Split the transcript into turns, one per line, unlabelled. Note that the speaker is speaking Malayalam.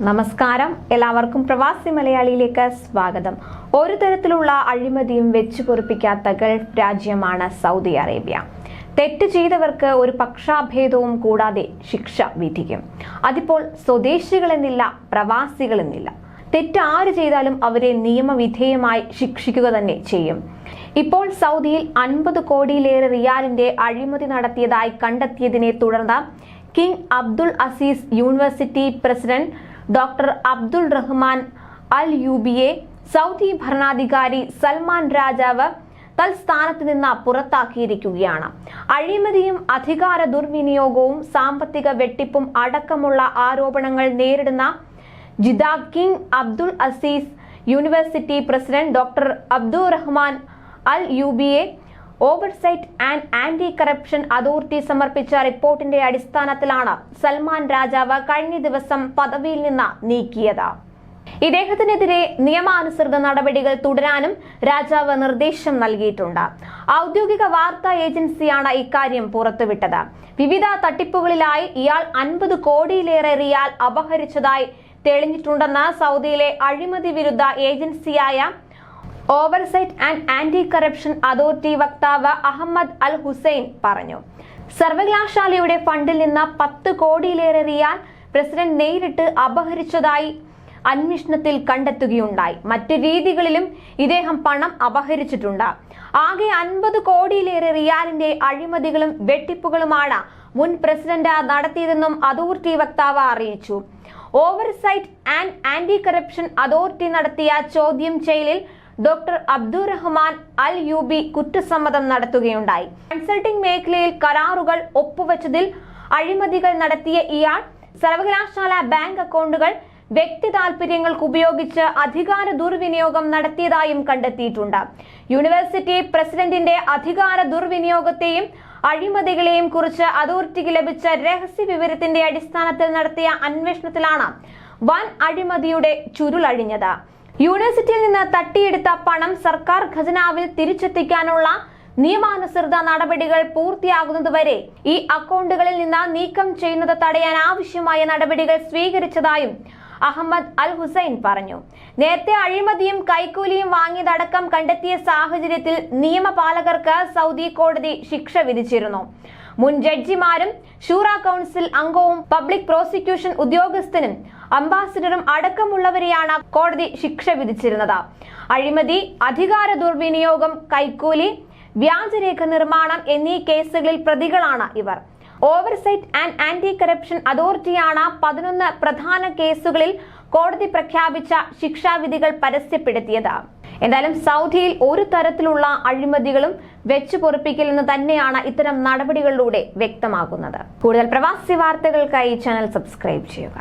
നമസ്കാരം, എല്ലാവർക്കും പ്രവാസി മലയാളിയിലേക്ക് സ്വാഗതം. ഒരു തരത്തിലുള്ള അഴിമതിയും വെച്ചു പൊറുപ്പിക്കാത്ത ഗൾഫ് രാജ്യമാണ് സൗദി അറേബ്യ. തെറ്റ് ചെയ്തവർക്ക് ഒരു പക്ഷാഭേദവും കൂടാതെ ശിക്ഷ വിധിക്കും. അതിപ്പോൾ സ്വദേശികളെന്നില്ല, പ്രവാസികളെന്നില്ല. തെറ്റ് ആര് ചെയ്താലും അവരെ നിയമവിധേയമായി ശിക്ഷിക്കുക തന്നെ ചെയ്യും. ഇപ്പോൾ സൗദിയിൽ 50 കോടിയിലേറെ റിയാലിന്റെ അഴിമതി നടത്തിയതായി കണ്ടെത്തിയതിനെ തുടർന്ന് King Abdul Aziz University president doctor Abdul Rahman Al യൂബിയെ സൗദി ഭരണാധികാരി സൽമാൻ രാജാവ് തൽസ്ഥാനത്ത് നിന്ന് പുറത്താക്കിയിരിക്കുകയാണ്. അഴിമതിയും അധികാര ദുർവിനിയോഗവും സാമ്പത്തിക വെട്ടിപ്പും അടക്കമുള്ള ആരോപണങ്ങൾ നേരിടുന്ന Jeddah King Abdul Aziz University president doctor Abdul Rahman Al യൂബിയെ oversight and anti corruption authority സമർപ്പിച്ച റിപ്പോർട്ടിന്റെ അടിസ്ഥാനത്തിലാണ് സൽമാൻ രാജാവ് കഴിഞ്ഞ ദിവസം പദവിയിൽ നിന്ന് നീക്കിയത്. ഇദ്ദേഹത്തിനെതിരെ നിയമാനുസൃത നടപടികൾ തുടരാനും രാജാവ് നിർദ്ദേശം നൽകിയിട്ടുണ്ട്. ഔദ്യോഗിക വാർത്താ ഏജൻസിയാണ് ഇക്കാര്യം പുറത്തുവിട്ടത്. വിവിധ തട്ടിപ്പുകളിലായി ഇയാൾ 50 കോടിയിലേറെ റിയാൽ അപഹരിച്ചതായി തെളിഞ്ഞിട്ടുണ്ടെന്ന് സൗദിയിലെ അഴിമതി വിരുദ്ധ ഏജൻസിയായ oversight and anti corruption authority വക്താവ് അഹമ്മദ് അൽ ഹുസൈൻ പറഞ്ഞു. സർവകലാശാലയുടെ ഫണ്ടിൽ നിന്ന് 10 കോടിയിലേറെ റിയാൽ പ്രസിഡന്റ് നേരിട്ട് അപഹരിച്ചതായി അന്വേഷണത്തിൽ കണ്ടെത്തുകയുണ്ടായി. മറ്റു രീതികളിലും ഇദ്ദേഹം പണം അപഹരിച്ചിട്ടുണ്ട്. ആകെ 50 കോടിയിലേറെ റിയാലിന്റെ അഴിമതികളും വെട്ടിപ്പുകളുമാണ് മുൻ പ്രസിഡന്റ് നടത്തിയതെന്നും അതോറിറ്റി വക്താവ് അറിയിച്ചു. Oversight and anti corruption authority നടത്തിയ ചോദ്യം ചെയ്യലിൽ doctor Abdul Rahman Al Yubi കുറ്റസമ്മതം നടത്തുകയുണ്ടായി. കൺസൾട്ടിംഗ് മേഖലയിൽ കരാറുകൾ ഒപ്പുവെച്ചതിൽ അഴിമതികൾ നടത്തിയ ഇയാൾ സർവകലാശാല ബാങ്ക് അക്കൗണ്ടുകൾ വ്യക്തി താൽപര്യങ്ങൾക്ക് ഉപയോഗിച്ച് അധികാര ദുർവിനിയോഗം നടത്തിയതായും കണ്ടെത്തിയിട്ടുണ്ട്. യൂണിവേഴ്സിറ്റി പ്രസിഡന്റിന്റെ അധികാര ദുർവിനിയോഗത്തെയും അഴിമതികളെയും കുറിച്ച് അതോറിറ്റിക്ക് ലഭിച്ച രഹസ്യ വിവരത്തിന്റെ അടിസ്ഥാനത്തിൽ നടത്തിയ അന്വേഷണത്തിലാണ് വൻ അഴിമതിയുടെ ചുരുളഴിഞ്ഞത്. യൂണിവേഴ്സിറ്റിയിൽ നിന്ന് തട്ടിയെടുത്ത പണം സർക്കാർ ഖജനാവിൽ തിരിച്ചെത്തിക്കാനുള്ള നിയമാനുസൃത നടപടികൾ പൂർത്തിയാകുന്നതുവരെ ഈ അക്കൗണ്ടുകളിൽ നിന്ന് നീക്കം ചെയ്യുന്നത് തടയാൻ ആവശ്യമായ നടപടികൾ സ്വീകരിച്ചതായും അഹമ്മദ് അൽ ഹുസൈൻ പറഞ്ഞു. നേരത്തെ അഴിമതിയും കൈക്കൂലിയും വാങ്ങിയതടക്കം കണ്ടെത്തിയ സാഹചര്യത്തിൽ നിയമപാലകർക്ക് സൗദി കോടതി ശിക്ഷ വിധിച്ചിരുന്നു. മുൻ ജഡ്ജിമാരും ഷൂറ കൗൺസിൽ അംഗവും പബ്ലിക് പ്രോസിക്യൂഷൻ ഉദ്യോഗസ്ഥനും അംബാസിഡറും അടക്കമുള്ളവരെയാണ് കോടതി ശിക്ഷ വിധിച്ചിരുന്നത്. അഴിമതി, അധികാര ദുർവിനിയോഗം, കൈക്കൂലി, വ്യാജരേഖ നിർമ്മാണം എന്നീ കേസുകളിൽ പ്രതികളാണ് ഇവർ. ഓവർസൈറ്റ് ആൻഡ് ആന്റി കറപ്ഷൻ അതോറിറ്റിയാണ് 11 പ്രധാന കേസുകളിൽ കോടതി പ്രഖ്യാപിച്ച ശിക്ഷാവിധികൾ പരസ്യപ്പെടുത്തിയത്. എന്തായാലും സൗദിയിൽ ഒരു തരത്തിലുള്ള അഴിമതികളും വെച്ചു പൊറുപ്പിക്കലെന്ന് തന്നെയാണ് ഇത്തരം നടപടികളിലൂടെ വ്യക്തമാകുന്നത്. കൂടുതൽ പ്രവാസി വാർത്തകൾക്കായി ചാനൽ സബ്സ്ക്രൈബ് ചെയ്യുക.